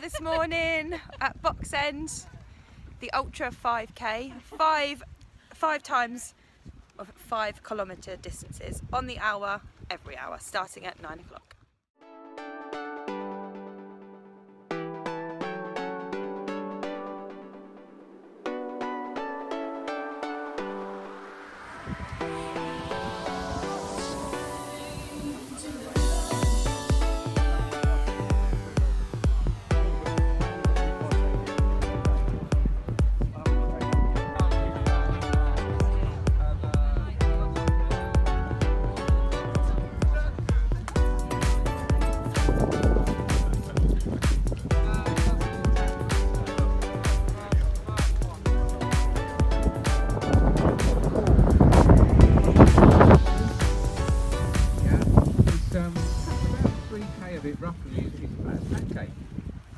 this morning at Box End, the Ultra 5K, five times of 5 kilometre distances on the hour, every hour, starting at 9 o'clock. Roughly is flat pancake,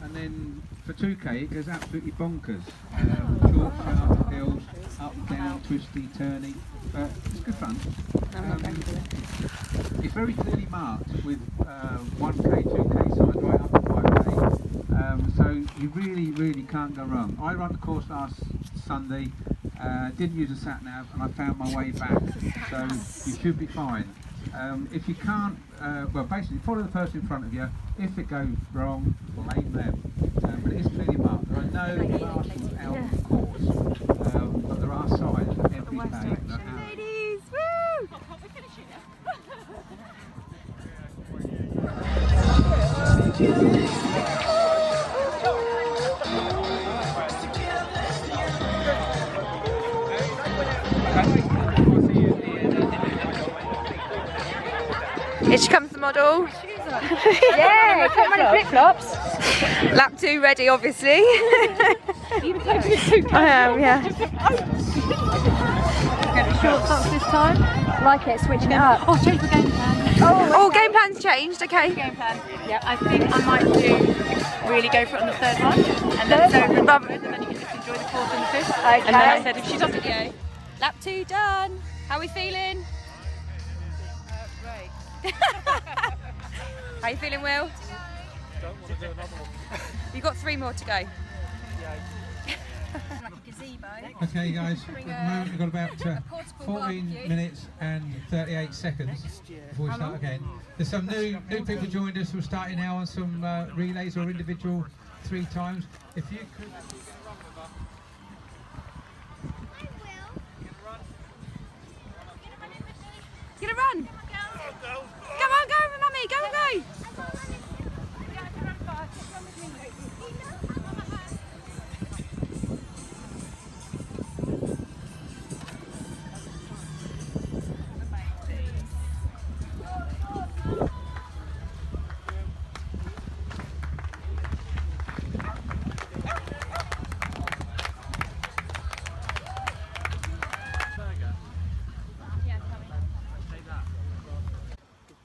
and then for 2k it goes absolutely bonkers. Short, sharp hills, up, down, twisty, turny, but it's good fun. It's very clearly marked with 1k, 2k signs right up to 5k, so you really can't go wrong. I ran the course last Sunday, didn't use a sat nav, and I found my way back, so you should be fine. If you can't, well, basically follow the person in front of you. If it goes wrong, blame them. But it is clearly marked. There are no marshals out on the course, but there are signs at every day. Ladies, woo! Here she comes, the model. Yeah, got my flip-flops. Lap 2 ready, obviously. I am, yeah. Short socks this time. Like it, switching it up. Oh, change the game plan. Oh, game plan's changed, okay. Game plan. Yeah, I think I might really go for it on the third one. And then it's over and done with, and then you can just enjoy the fourth and the fifth. Okay. And then I said, if she does video. Lap 2 done. How are we feeling? How you feeling, Will? Don't want to do another one. You've got 3 more to go. Yeah. Like a gazebo. Okay guys, at the moment we've got about 14 minutes and 38 seconds before we start again. There's some new people joined us who are starting now on some relays or individual 3 times. If you could... Gonna run? Come on, go, mummy, go and go!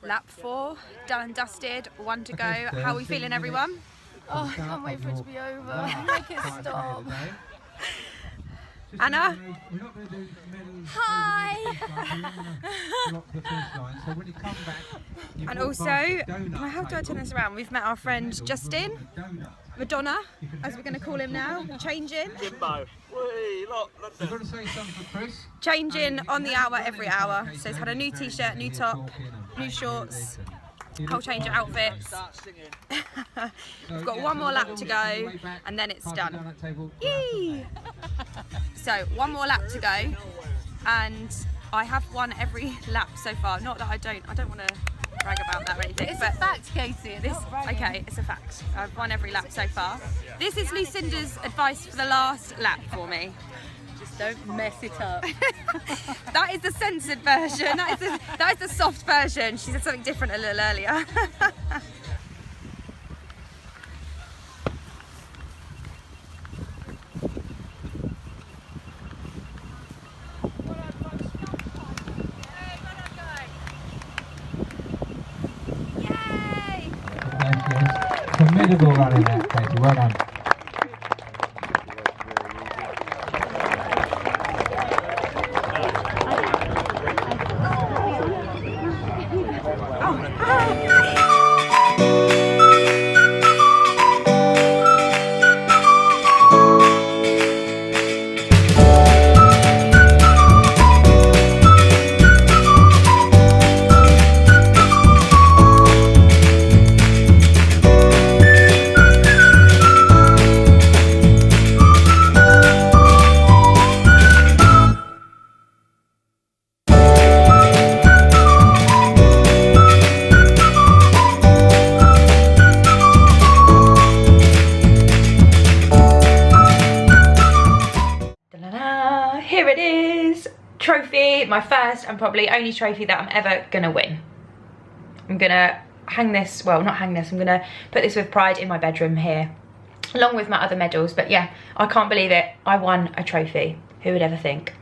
Lap 4, done and dusted, 1 to go. How are we feeling, everyone? Oh, I can't wait for it to be over. Make it stop. Anna? Hi! And also, how do I turn this around? We've met our friend Justin, Madonna, as we're going to call him now, changing. Jimbo. Whee, look, I've got to say something for Chris. Changing on the hour, every hour. So he's had a new t-shirt, new top, new shorts, whole change of outfits. We've got 1 more lap to go and then it's done. Yee! So 1 more lap to go, and I have won every lap so far. Not that I don't want to brag about that or anything. It's but a fact, Katie. okay, it's a fact. I've won every lap so far. This is Lucinda's advice for the last lap for me. Just don't mess it up. That is the censored version. That is the soft version. She said something different a little earlier. Yay! Formidable running that, Katie. Well done. trophy, my first and probably only trophy that I'm ever gonna win. I'm gonna hang this, well not hang this, I'm gonna put this with pride in my bedroom here, along with my other medals. But yeah, I can't believe it, I won a trophy. Who would ever think?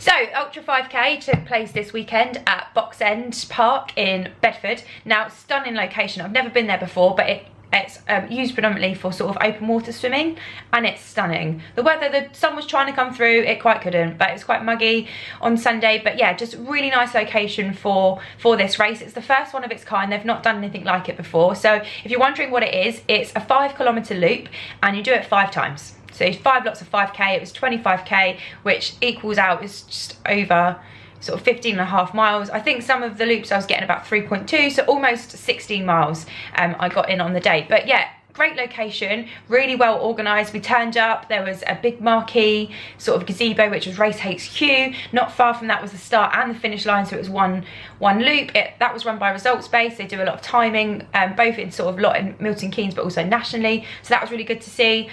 So Ultra 5K took place this weekend at Box End Park in Bedford. Now, stunning location. I've never been there before, but it's used predominantly for sort of open water swimming, and it's stunning. The weather, the sun was trying to come through, it quite couldn't, but it was quite muggy on Sunday. But yeah, just really nice location for this race. It's the first one of its kind. They've not done anything like it before. So if you're wondering what it is, it's a 5-kilometre loop, and you do it 5 times. So 5 lots of 5K, it was 25K, which equals out, is just over sort of 15.5 miles. I think some of the loops I was getting about 3.2, so almost 16 miles I got in on the day. But yeah, great location, really well organised. We turned up, there was a big marquee sort of gazebo, which was Race HQ. Not far from that was the start and the finish line, so it was one loop. That was run by Results Based. They do a lot of timing, both in sort of lot in Milton Keynes, but also nationally. So that was really good to see.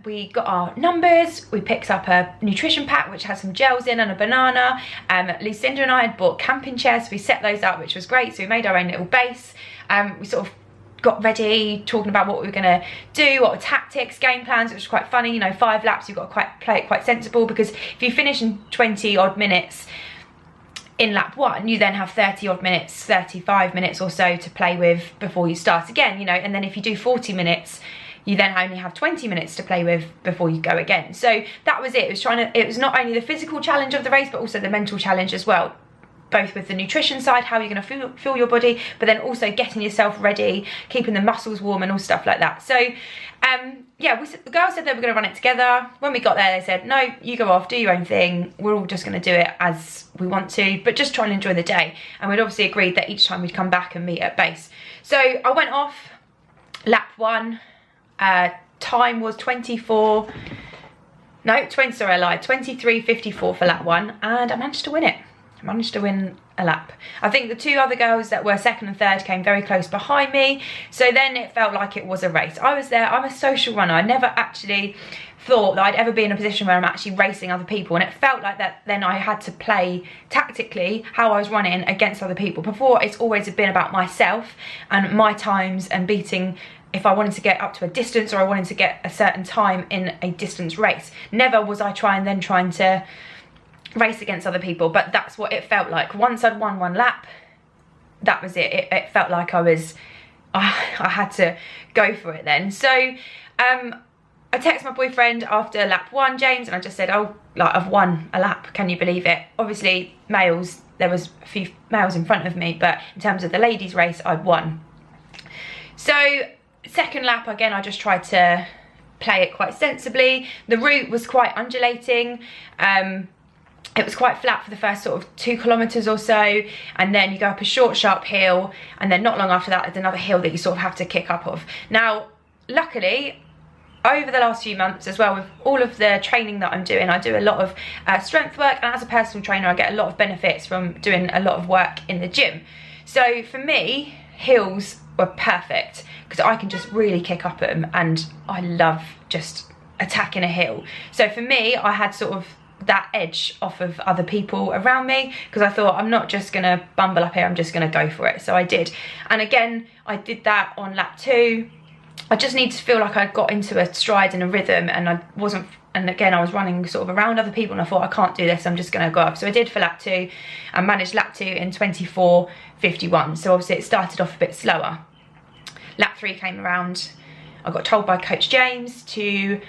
We got our numbers, we picked up a nutrition pack which had some gels in and a banana. Lucinda and I had bought camping chairs, so we set those up, which was great. So we made our own little base. We sort of got ready, talking about what we were going to do, what were tactics, game plans. It was quite funny, you know, 5 laps, you've got to play it quite sensible, because if you finish in 20 odd minutes in lap 1, you then have 30 odd minutes, 35 minutes or so to play with before you start again, you know. And then if you do 40 minutes, you then only have 20 minutes to play with before you go again. So that was it. It was not only the physical challenge of the race, but also the mental challenge as well, both with the nutrition side, how you're going to fuel your body, but then also getting yourself ready, keeping the muscles warm and all stuff like that. So yeah, the girls said they were going to run it together. When we got there, they said, no, you go off, do your own thing, we're all just going to do it as we want to, but just try and enjoy the day. And we'd obviously agreed that each time we'd come back and meet at base. So I went off lap 1. Time was 23:54 for lap 1, and I managed to win it. I managed to win a lap. I think the 2 other girls that were 2nd and 3rd came very close behind me, so then it felt like it was a race. I was there, I'm a social runner. I never actually thought that I'd ever be in a position where I'm actually racing other people, and it felt like that then I had to play tactically how I was running against other people. Before, it's always been about myself and my times and beating, if I wanted to get up to a distance or I wanted to get a certain time in a distance race. Never was I trying to race against other people, but that's what it felt like. Once I'd won 1 lap, that was it. It felt like I had to go for it then. So I texted my boyfriend after lap 1, James, and I just said, oh, like, I've won a lap, can you believe it? Obviously males, there was a few males in front of me, but in terms of the ladies race, I'd won. So 2nd lap, again, I just tried to play it quite sensibly. The route was quite undulating. It was quite flat for the first sort of 2 kilometres or so, and then you go up a short, sharp hill, and then not long after that, there's another hill that you sort of have to kick up of. Now, luckily, over the last few months as well, with all of the training that I'm doing, I do a lot of strength work, and as a personal trainer, I get a lot of benefits from doing a lot of work in the gym. So for me, hills were perfect, because I can just really kick up at them, and I love just attacking a hill. So for me, I had sort of that edge off of other people around me, because I thought, I'm not just gonna bumble up here, I'm just gonna go for it. So I did, and again, I did that on lap 2. I just need to feel like I got into a stride and a rhythm, and I wasn't, and again, I was running sort of around other people, and I thought, I can't do this, I'm just gonna go up. So I did for lap 2, and managed lap 2 in 24:51. So obviously it started off a bit slower. Lap 3 came around, I got told by Coach James to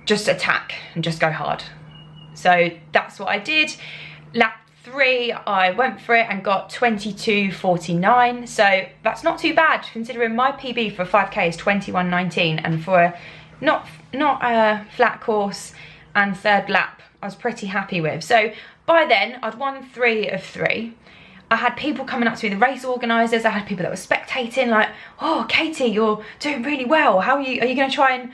just attack and just go hard. So that's what I did. Lap 3, I went for it and got 22:49. So that's not too bad, considering my PB for a 5K is 21:19, and for a not a flat course and 3rd lap, I was pretty happy with. So by then, I'd won 3 of 3. I had people coming up to me, the race organisers. I had people that were spectating, like, oh, Katie, you're doing really well. How are you going to try and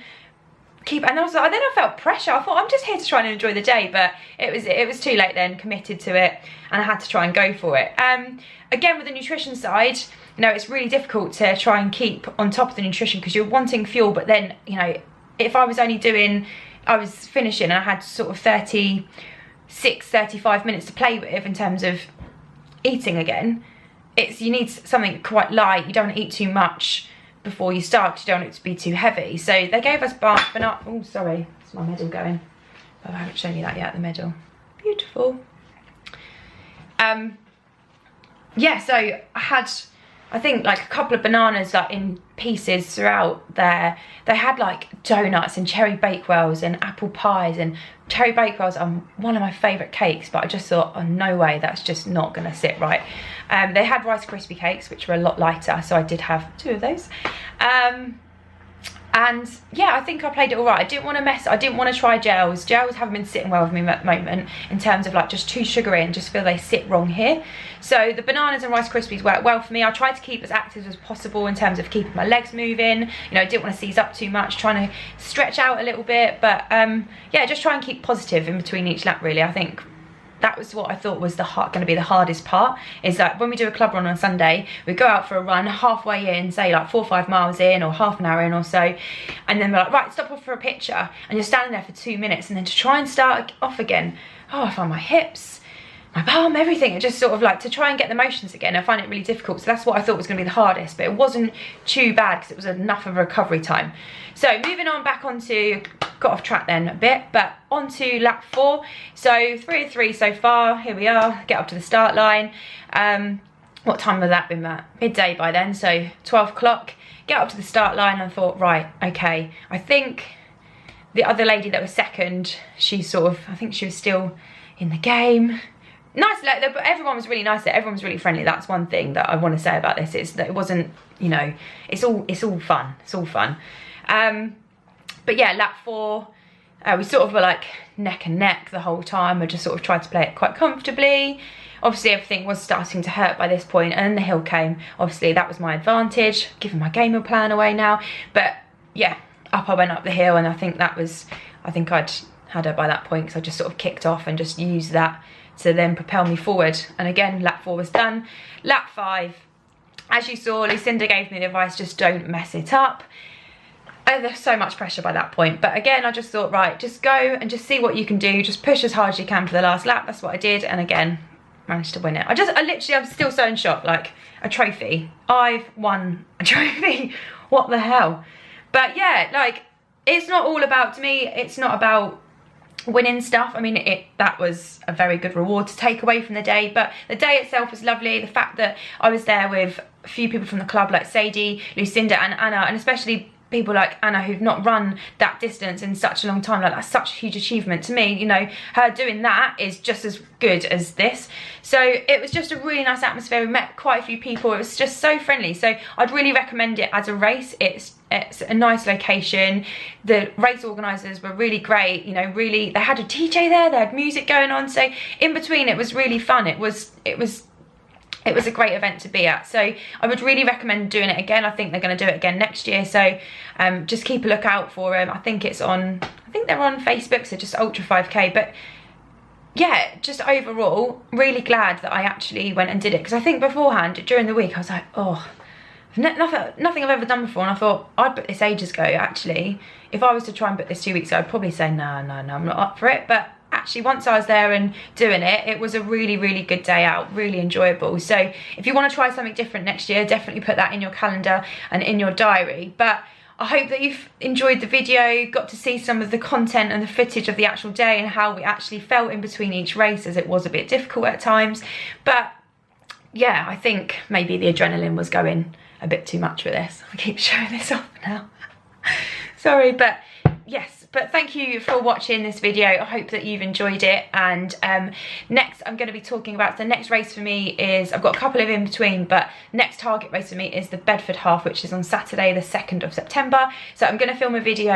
keep? And I was like, then I felt pressure. I thought, I'm just here to try and enjoy the day, but it was too late then. Committed to it, and I had to try and go for it. Again, with the nutrition side, you know, it's really difficult to try and keep on top of the nutrition, because you're wanting fuel, but then, you know, if I was only doing, I was finishing and I had sort of 36 35 minutes to play with in terms of eating again, you need something quite light. You don't want to eat too much before you start, you don't want it to be too heavy. So they gave us banana. Oh, sorry, it's my medal going. Oh, I haven't shown you that yet, the medal. Beautiful. Yeah, so I had, I think, like a couple of bananas like in pieces throughout there. They had like donuts and cherry bakewells and apple pies, and cherry bakewells are one of my favourite cakes, but I just thought, oh no way, that's just not gonna sit right. They had Rice Krispie cakes, which were a lot lighter, so I did have 2 of those. And yeah, I think I played it all right. I didn't want to try gels. Gels haven't been sitting well with me at the moment in terms of like just too sugary and just feel they sit wrong here. So the bananas and Rice Krispies worked well for me. I tried to keep as active as possible in terms of keeping my legs moving. You know, I didn't want to seize up too much, trying to stretch out a little bit. But yeah, just try and keep positive in between each lap, really. I think that was what I thought was going to be the hardest part, is that when we do a club run on Sunday, we go out for a run halfway in, say like 4 or 5 miles in, or half an hour in or so, and then we're like, right, stop off for a picture, and you're standing there for 2 minutes, and then to try and start off again, oh, I find my hips, my bum, everything, it just sort of like, to try and get the motions again, I find it really difficult. So that's what I thought was going to be the hardest, but it wasn't too bad because it was enough of a recovery time. So moving on back onto, got off track then a bit, but onto lap 4. So 3 of 3 so far, here we are, get up to the start line. What time would that been, Matt? Midday by then, so 12 o'clock. Get up to the start line and thought, right, okay, I think the other lady that was second, she sort of, I think she was still in the game. Nice, but everyone was really nice there. Everyone was really friendly. That's one thing that I want to say about this, is that it wasn't, you know, it's all fun. It's all fun. But yeah, lap 4, we sort of were like neck and neck the whole time. I just sort of tried to play it quite comfortably. Obviously everything was starting to hurt by this point, and then the hill came. Obviously that was my advantage, giving my game plan away now. But yeah, up I went up the hill, and I think I'd had her by that point, because I just sort of kicked off and just used that to then propel me forward. And again, lap 4 was done. Lap 5, as you saw, Lucinda gave me the advice, just don't mess it up. There's so much pressure by that point, but again, I just thought, right, just go and just see what you can do, just push as hard as you can for the last lap. That's what I did, and again, managed to win it. I'm still so in shock, like, a trophy. I've won a trophy. What the hell? But yeah, like, it's not all about, to me, it's not about winning stuff. I mean, that was a very good reward to take away from the day, but the day itself was lovely. The fact that I was there with a few people from the club, like Sadie, Lucinda and Anna, and especially people like Anna who've not run that distance in such a long time, like, that's such a huge achievement to me. You know, her doing that is just as good as this. So it was just a really nice atmosphere. We met quite a few people. It was just so friendly. So I'd really recommend it as a race. It's a nice location. The race organisers were really great, you know, really, they had a DJ there, they had music going on, so in between it was really fun. It was a great event to be at, so I would really recommend doing it again. I think they're going to do it again next year, so just keep a lookout for them. I think they're on Facebook, so just Ultra 5K. But yeah, just overall really glad that I actually went and did it, because I think beforehand, during the week, I was like, oh, nothing I've ever done before, and I thought I'd book this ages ago. Actually, if I was to try and book this 2 weeks ago, I'd probably say no, I'm not up for it. But actually, once I was there and doing it, it was a really, really good day out, really enjoyable. So if you want to try something different next year, definitely put that in your calendar and in your diary. But I hope that you've enjoyed the video, got to see some of the content and the footage of the actual day and how we actually felt in between each race, as it was a bit difficult at times. But yeah, I think maybe the adrenaline was going a bit too much with this. I keep showing this off now. Sorry, but yes. But thank you for watching this video. I hope that you've enjoyed it. And next I'm going to be talking about, the next race for me is, I've got a couple of in between, but next target race for me is the Bedford Half, which is on Saturday the 2nd of September. So I'm going to film a video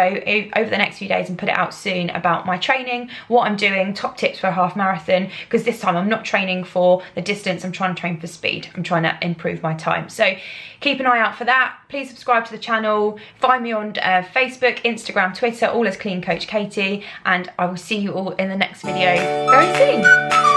over the next few days and put it out soon about my training, what I'm doing, top tips for a half marathon, because this time I'm not training for the distance, I'm trying to train for speed. I'm trying to improve my time. So keep an eye out for that. Please subscribe to the channel. Find me on Facebook, Instagram, Twitter, all as Clean Coach Katie, and I will see you all in the next video very soon.